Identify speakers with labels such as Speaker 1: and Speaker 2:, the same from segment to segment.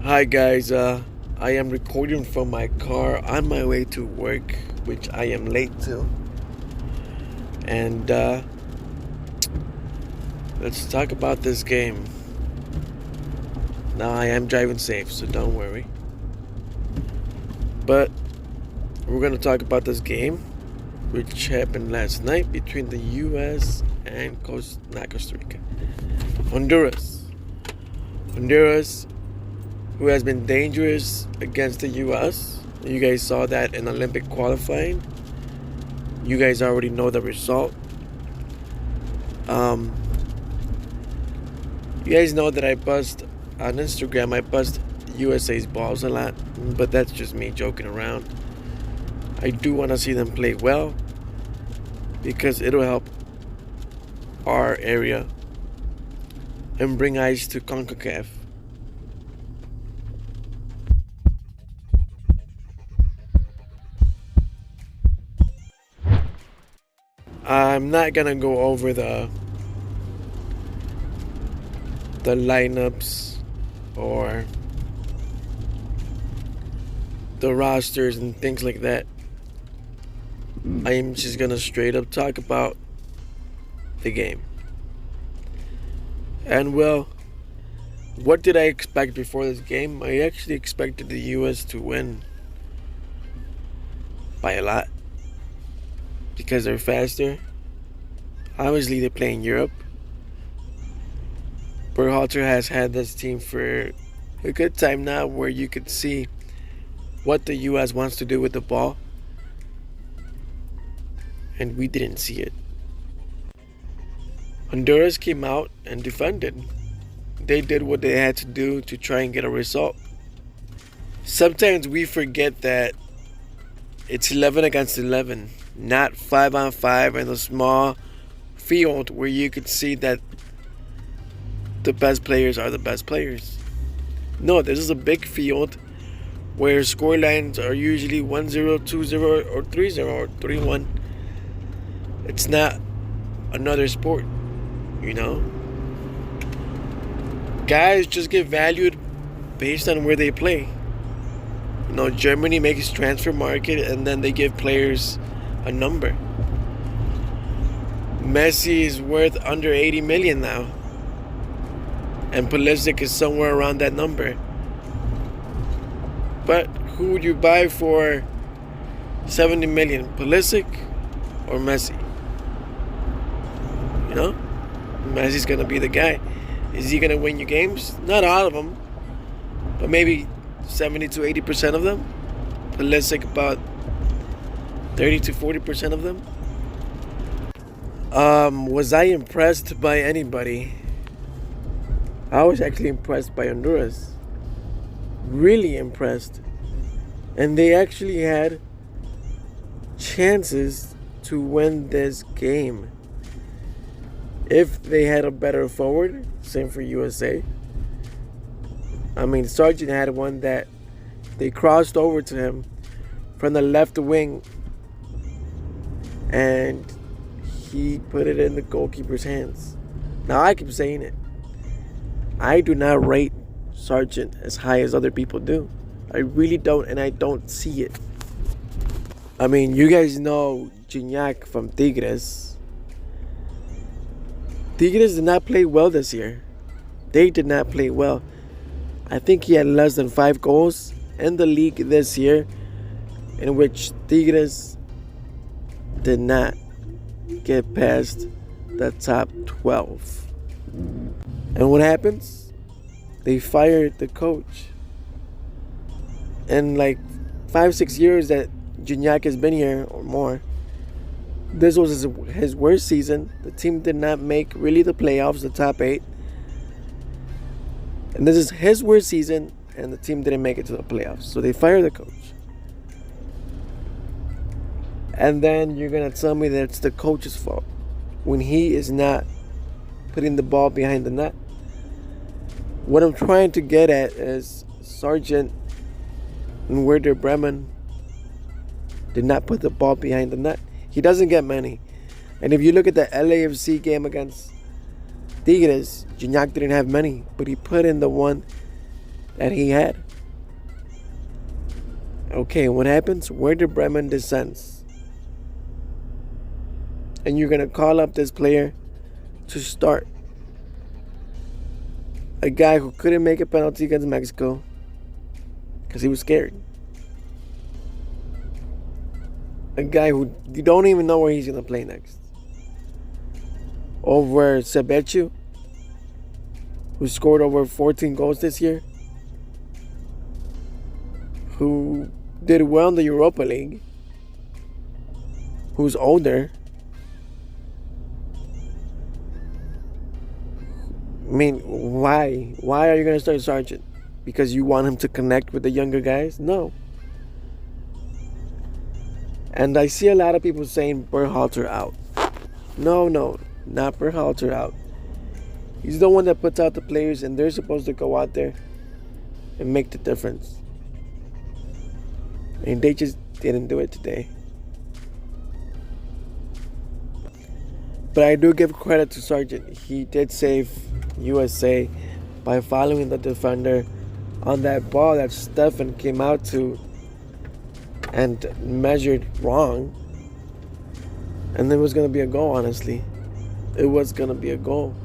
Speaker 1: Hi guys, I am recording from my car on my way to work, which I am late to. And let's talk about this game. Now I am driving safe, so don't worry. But we're gonna talk about this game, which happened last night between the U.S. and not Costa Rica, Honduras. Honduras, who has been dangerous against the U.S. You guys saw that in Olympic qualifying. You guys already know the result. You guys know that I bust on Instagram. I bust USA's balls a lot, but that's just me joking around. I do want to see them play well because it'll help our area and bring eyes to CONCACAF. I'm not gonna go over the lineups or the rosters and things like that. I am just gonna straight up talk about the game. And well, what did I expect before this game? I actually expected the US to win by a lot because they're faster. Obviously, they play in Europe. Berhalter has had this team for a good time now, where you could see what the U.S. wants to do with the ball, and we didn't see it. Honduras came out and defended. They did what they had to do to try and get a result. Sometimes we forget that it's 11 against 11, not 5-on-5 in a small field where you could see that the best players are the best players. No, this is a big field where score lines are usually 1-0, 2-0, or 3-0, or 3-1. It's not another sport, you know? Guys just get valued based on where they play. You know, Germany makes transfer market and then they give players a number. Messi is worth under 80 million now. And Pulisic is somewhere around that number. But who would you buy for 70 million? Pulisic or Messi? You know? Messi's going to be the guy. Is he going to win you games? Not all of them. But maybe 70 to 80% of them. Pulisic about 30 to 40% of them. Was I impressed by anybody? I was actually impressed by Honduras. Really impressed. And they actually had chances to win this game if they had a better forward. Same for USA. I mean, Sargent had one that they crossed over to him from the left wing and he put it in the goalkeeper's hands. Now, I keep saying it. I do not rate Sargent as high as other people do. I really don't, and I don't see it. I mean, you guys know Gignac from Tigres. Tigres did not play well this year. They did not play well. I think he had less than 5 goals in the league this year, in which Tigres did not get past the top 12. And what happens? They fired the coach. In like 5-6 years that Gignac has been here or more, this was his worst season. The team did not make really the playoffs, the top 8. And this is his worst season, and the team didn't make it to the playoffs. So they fired the coach. And then you're going to tell me that it's the coach's fault when he is not putting the ball behind the net. What I'm trying to get at is Sargent and Werder Bremen did not put the ball behind the net. He doesn't get many. And if you look at the LAFC game against Tigres, Gignac didn't have many, but he put in the one that he had. Okay, what happens? Werder Bremen descends. And you're going to call up this player to start. A guy who couldn't make a penalty against Mexico because he was scared. A guy who you don't even know where he's going to play next. Over Sebechu, who scored over 14 goals this year, who did well in the Europa League, who's older. I mean, why? Why are you going to start Sargent? Because you want him to connect with the younger guys? No. And I see a lot of people saying Berhalter out. No, not Berhalter out. He's the one that puts out the players, and they're supposed to go out there and make the difference. And they just didn't do it today. But I do give credit to Sargent. He did save USA by following the defender on that ball that Stefan came out to and measured wrong. And it was going to be a goal, honestly. It was going to be a goal.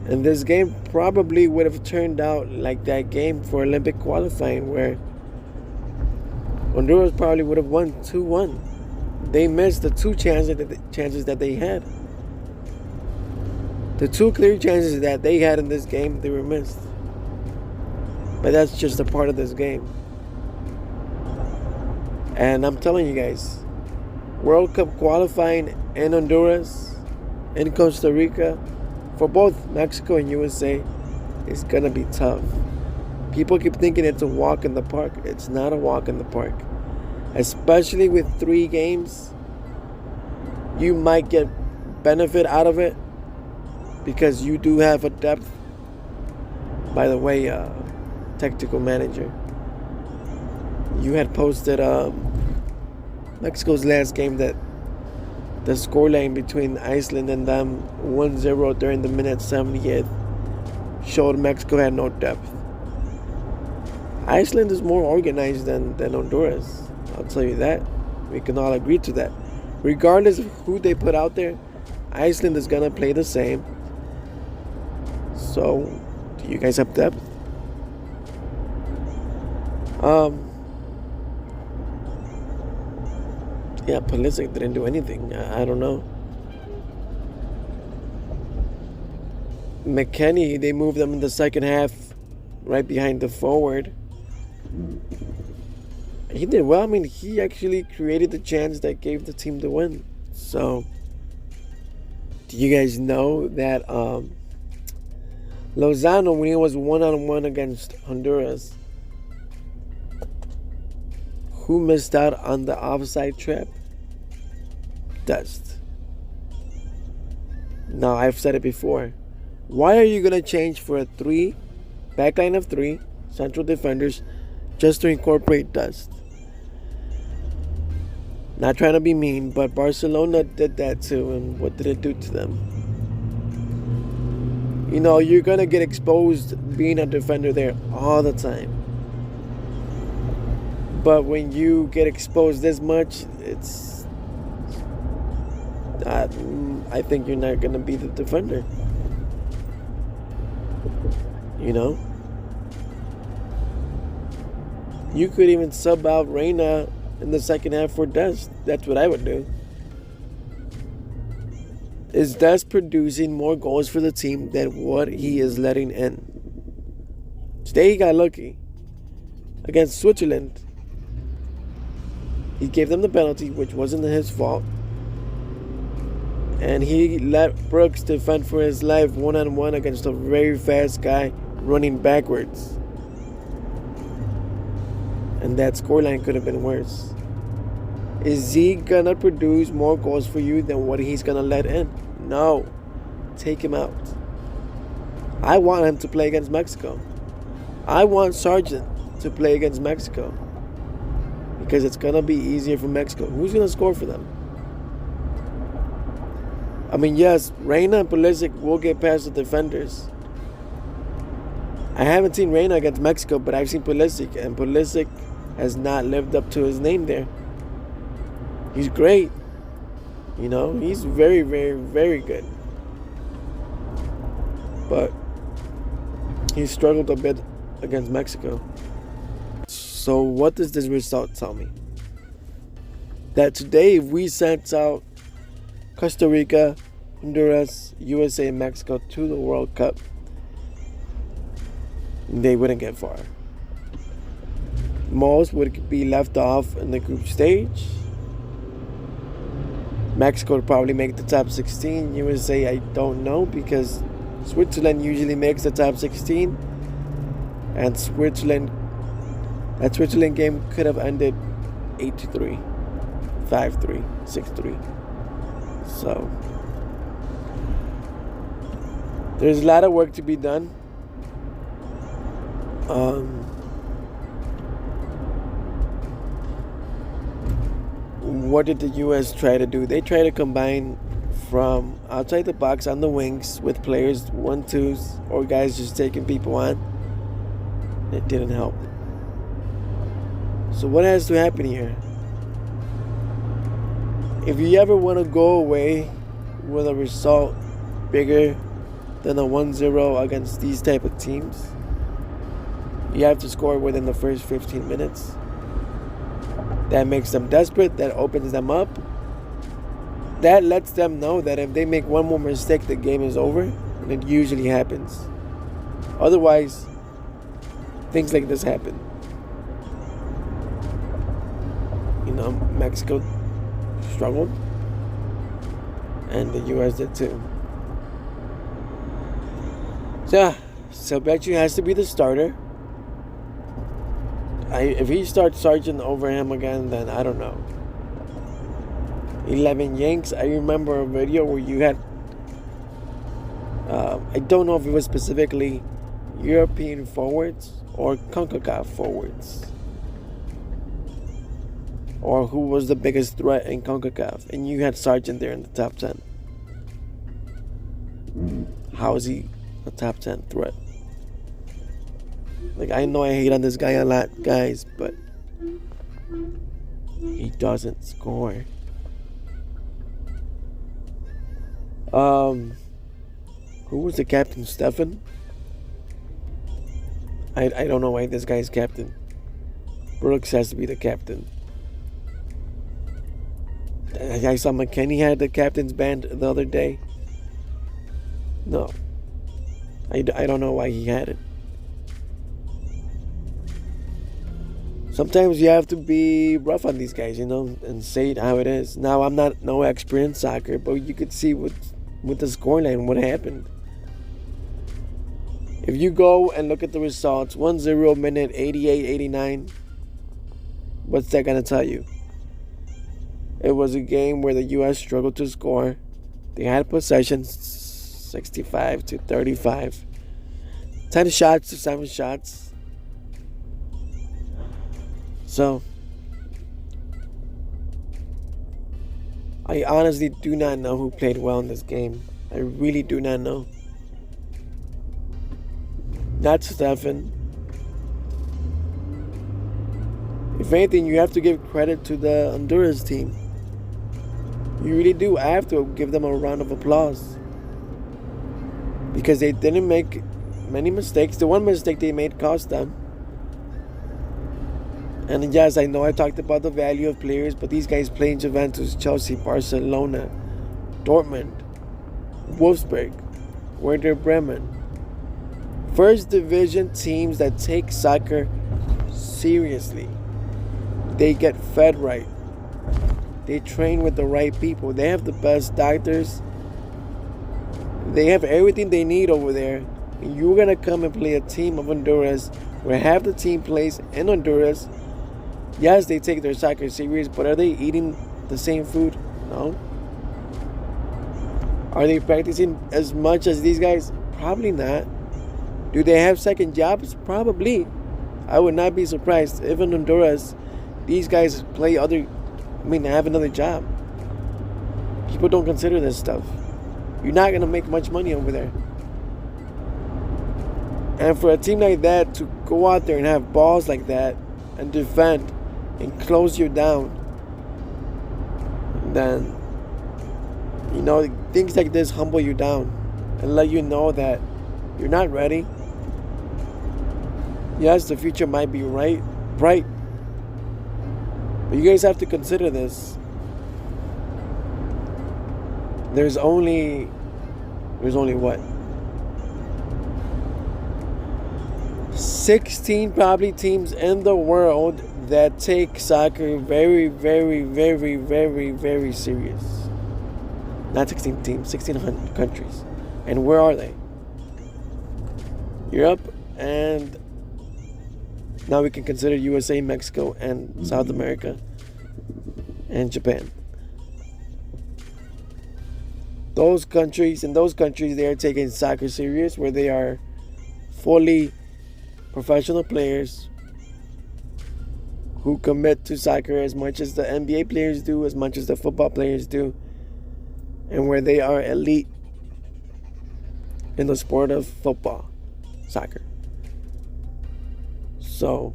Speaker 1: And this game probably would have turned out like that game for Olympic qualifying where Honduras probably would have won 2-1. They missed the two chances that they had. The two clear chances that they had in this game, they were missed. But that's just a part of this game. And I'm telling you guys, World Cup qualifying in Honduras, in Costa Rica, for both Mexico and USA, is going to be tough. People keep thinking it's a walk in the park. It's not a walk in the park. Especially with 3 games, you might get benefit out of it because you do have a depth. By the way, technical manager, you had posted Mexico's last game that the scoreline between Iceland and them 1-0 during the minute 70th showed Mexico had no depth. Iceland is more organized than Honduras. I'll tell you that. We can all agree to that. Regardless of who they put out there, Iceland is going to play the same. So, do you guys have depth? Yeah, Pulisic didn't do anything. I don't know. McKennie, they moved them in the second half right behind the forward. He did well. I mean, he actually created the chance that gave the team the win. So, do you guys know that Lozano, when he was 1-on-1 against Honduras, who missed out on the offside trap? Dest. Now, I've said it before. Why are you going to change for a backline of 3 central defenders just to incorporate Dest? Not trying to be mean, but Barcelona did that too, and what did it do to them? You know, you're going to get exposed being a defender there all the time. But when you get exposed this much, it's... I think you're not going to be the defender. You know? You could even sub out Reina in the second half for Dest. That's what I would do. Is Dest producing more goals for the team than what he is letting in? Today he got lucky. Against Switzerland, he gave them the penalty, which wasn't his fault. And he let Brooks defend for his life 1-on-1 against a very fast guy running backwards. And that scoreline could have been worse. Is he gonna produce more goals for you than what he's gonna let in? No. Take him out. I want him to play against Mexico. I want Sargent to play against Mexico. Because it's gonna be easier for Mexico. Who's gonna score for them? I mean, yes, Reina and Pulisic will get past the defenders. I haven't seen Reyna against Mexico, but I've seen Pulisic, and Pulisic has not lived up to his name there. He's great. You know, he's very, very, very good. But he struggled a bit against Mexico. So what does this result tell me? That today, if we sent out Costa Rica, Honduras, USA, and Mexico to the World Cup, they wouldn't get far. Most would be left off in the group stage. Mexico would probably make the top 16. USA, I don't know, because Switzerland usually makes the top 16. And that Switzerland game could have ended 8-3, 5-3, 6-3. So there's a lot of work to be done. What did the U.S. try to do? They try to combine from outside the box on the wings with players 1-2s or guys just taking people on. It didn't help. So what has to happen here? If you ever want to go away with a result bigger than a 1-0 against these type of teams, you have to score within the first 15 minutes. That makes them desperate. That opens them up. That lets them know that if they make one more mistake, the game is over. And it usually happens. Otherwise, things like this happen. You know, Mexico struggled. And the U.S. did too. So Silvestri has to be the starter. If he starts Sargent over him again, then I don't know. 11 Yanks. I remember a video where you had, I don't know if it was specifically European forwards or CONCACAF forwards, or who was the biggest threat in CONCACAF, and you had Sargent there in the top 10. How is he a top 10 threat? Like, I know I hate on this guy a lot, guys, but he doesn't score. Who was the captain? Stefan? I don't know why this guy's captain. Brooks has to be the captain. I saw McKennie had the captain's band the other day. No. I don't know why he had it. Sometimes you have to be rough on these guys, you know, and say it how it is. Now, I'm not no expert in soccer, but you could see with the scoreline what happened. If you go and look at the results, 1-0 minute 88, 89, what's that going to tell you? It was a game where the U.S. struggled to score. They had possession 65-35. 10 shots to 7 shots. So, I honestly do not know who played well in this game. I really do not know. Not Stefan. If anything, you have to give credit to the Honduras team. You really do. I have to give them a round of applause. Because they didn't make many mistakes. The one mistake they made cost them. And yes, I know I talked about the value of players, but these guys play in Juventus, Chelsea, Barcelona, Dortmund, Wolfsburg, Werder Bremen. First division teams that take soccer seriously. They get fed right. They train with the right people. They have the best doctors. They have everything they need over there. And you're going to come and play a team of Honduras where half the team plays in Honduras. Yes, they take their soccer serious, but are they eating the same food? No. Are they practicing as much as these guys? Probably not. Do they have second jobs? Probably. I would not be surprised if in Honduras these guys have another job. People don't consider this stuff. You're not going to make much money over there. And for a team like that to go out there and have balls like that and defend and close you down, then, things like this humble you down and let you know that you're not ready. Yes, the future might be bright, but you guys have to consider this. There's only what? 16 probably teams in the world that take soccer very, very, very, very, very serious. Not 16 teams, 16 countries. And where are they? Europe, and now we can consider USA, Mexico, and South America, and Japan. In those countries, they are taking soccer serious, where they are fully professional players who commit to soccer as much as the NBA players do, as much as the football players do, and where they are elite in the sport of football, soccer. So,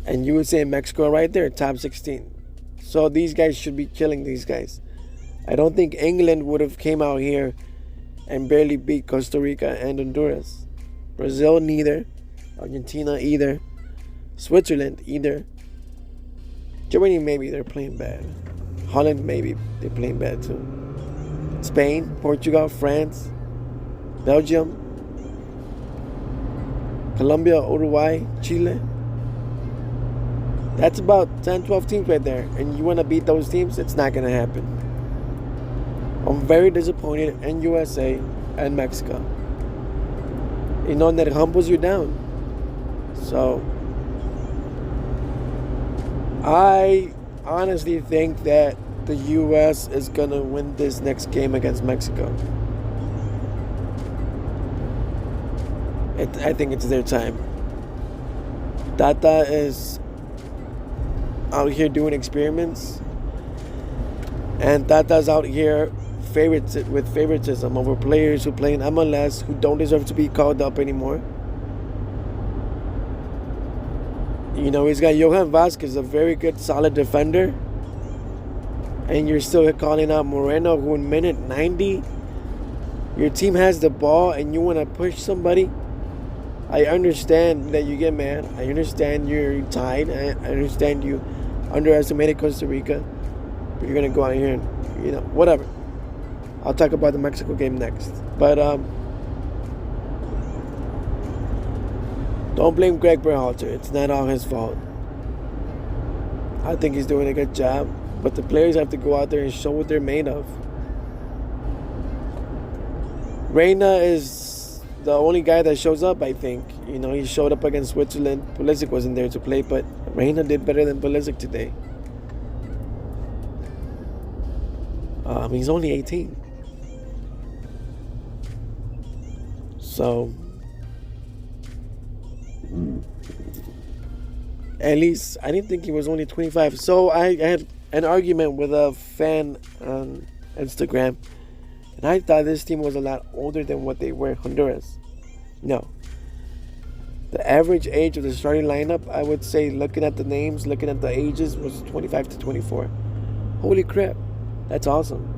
Speaker 1: and USA and Mexico right there, top 16. So these guys should be killing these guys. I don't think England would have came out here and barely beat Costa Rica and Honduras. Brazil neither. Argentina either. Switzerland either. Germany maybe they're playing bad. Holland maybe they're playing bad too. Spain, Portugal, France, Belgium, Colombia, Uruguay, Chile. That's about 10, 12 teams right there. And you want to beat those teams? It's not going to happen. I'm very disappointed in USA and Mexico. That humbles you down. So, I honestly think that the US is going to win this next game against Mexico. I think it's their time. Tata is out here doing experiments. And Tata's out here with favoritism over players who play in MLS who don't deserve to be called up anymore. He's got Johan Vasquez, a very good, solid defender. And you're still calling out Moreno, who in minute 90, your team has the ball and you want to push somebody. I understand that you get mad. I understand you're tied. I understand you underestimated Costa Rica. But you're going to go out here and, whatever. I'll talk about the Mexico game next. But don't blame Greg Berhalter. It's not all his fault. I think he's doing a good job. But the players have to go out there and show what they're made of. Reina is the only guy that shows up, I think. He showed up against Switzerland. Pulisic wasn't there to play, but Reina did better than Pulisic today. He's only 18. So, at least, I didn't think he was only 25. So, I had an argument with a fan on Instagram, and I thought this team was a lot older than what they were. Honduras. No. The average age of the starting lineup, I would say, looking at the names, looking at the ages, was 25 to 24. Holy crap. That's awesome.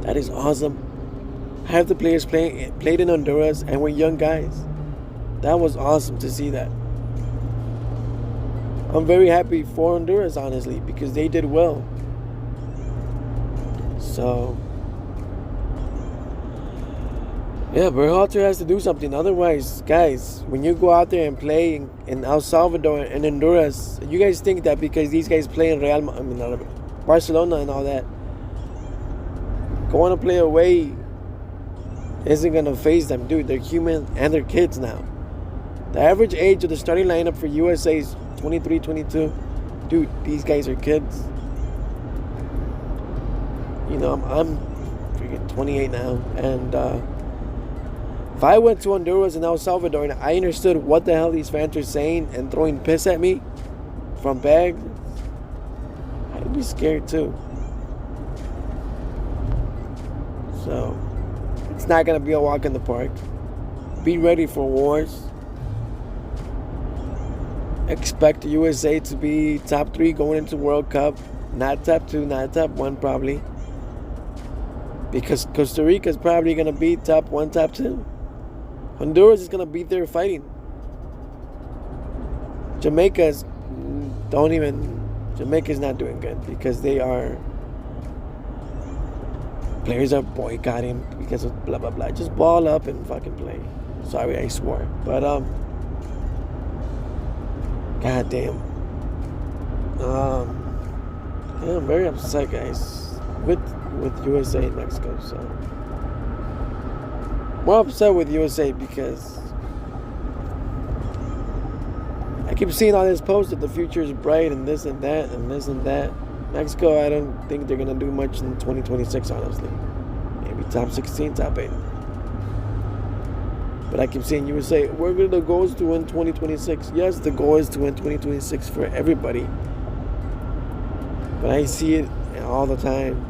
Speaker 1: That is awesome. Half the players played in Honduras and were young guys. That was awesome to see that. I'm very happy for Honduras, honestly, because they did well. So, yeah, Berhalter has to do something. Otherwise, guys, when you go out there and play in El Salvador and Honduras, you guys think that because these guys play in Barcelona and all that, going to play away isn't going to phase them. Dude, they're human and they're kids now. The average age of the starting lineup for USA is 23, 22. Dude, these guys are kids. I'm freaking 28 now. And if I went to Honduras and El Salvador and I understood what the hell these fans are saying and throwing piss at me from bags, I'd be scared too. So, it's not going to be a walk in the park. Be ready for wars. Expect the USA to be top 3 going into World Cup. Not top 2, not top 1 probably. Because Costa Rica is probably going to be top 1, top 2. Honduras is going to be there fighting. Jamaica's not doing good because players are boycotting because of blah blah blah. Just ball up and fucking play. Sorry, I swore. But god damn. Yeah, I'm very upset, guys, with USA and Mexico. So more upset with USA because I keep seeing all this posts that the future is bright and this and that and this and that. Mexico, I don't think they're going to do much in 2026, honestly. Maybe top 16, top 8. But I keep seeing USA, the goal is to win 2026. Yes, the goal is to win 2026 for everybody. But I see it all the time.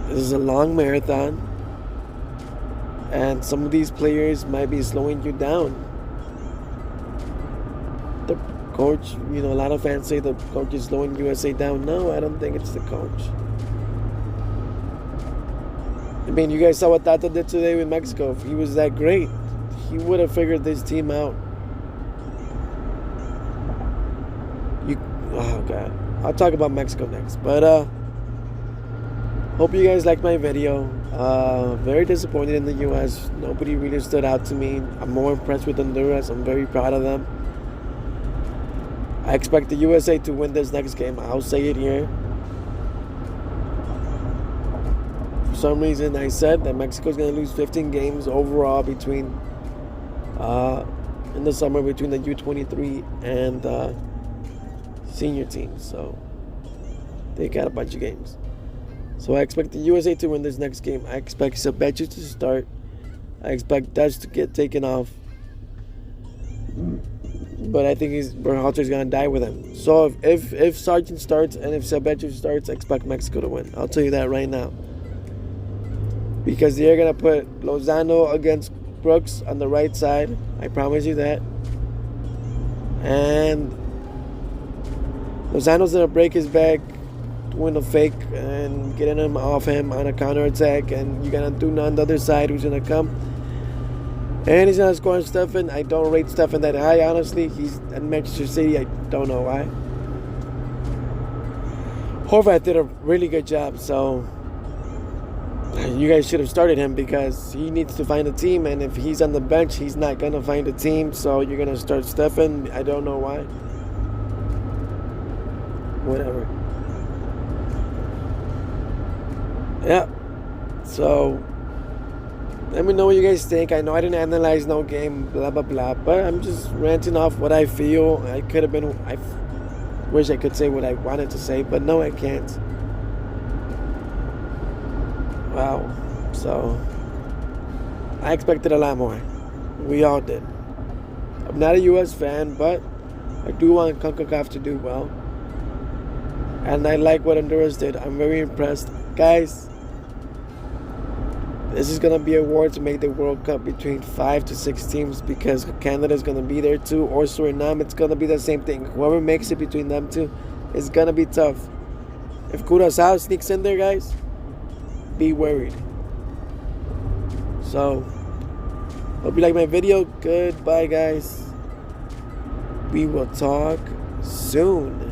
Speaker 1: This is a long marathon. And some of these players might be slowing you down. The coach, a lot of fans say the coach is slowing USA down. No, I don't think it's the coach. I mean, you guys saw what Tata did today with Mexico. If he was that great, he would have figured this team out. Oh, God. I'll talk about Mexico next. But, hope you guys liked my video. Very disappointed in the U.S. Nobody really stood out to me. I'm more impressed with Honduras. I'm very proud of them. I expect the USA to win this next game. I'll say it here. For some reason, I said that Mexico's going to lose 15 games overall in the summer between the U23 and senior teams. So they got a bunch of games. So I expect the USA to win this next game. I expect Sabecho to start. I expect Dutch to get taken off. But I think Berhalter's going to die with him. So if Sargent starts and if Sabecho starts, I expect Mexico to win. I'll tell you that right now. Because they're going to put Lozano against Brooks on the right side. I promise you that. And Lozano's going to break his back, doing a fake and getting him off him on a counter attack, and you're gonna do on the other side who's gonna come and he's gonna score Stefan. I don't rate Stefan that high, honestly. He's at Manchester City. I don't know why. Horvath did a really good job, so you guys should have started him because he needs to find a team, and if he's on the bench, he's not gonna find a team. So you're gonna start Stefan. I don't know why. Whatever. Yeah, so let me know what you guys think. I know I didn't analyze no game, blah blah blah, but I'm just ranting off what I feel. I wish I could say what I wanted to say, but no, I can't. Wow. So I expected a lot more. We all did. I'm not a US fan, but I do want CONCACAF to do well, and I like what Honduras did. I'm very impressed, guys. This is going to be a war to make the World Cup between 5 to 6 teams because Canada's going to be there too, or Suriname. It's going to be the same thing. Whoever makes it between them two is going to be tough. If Curaçao sneaks in there, guys, be worried. So, hope you like my video. Goodbye, guys. We will talk soon.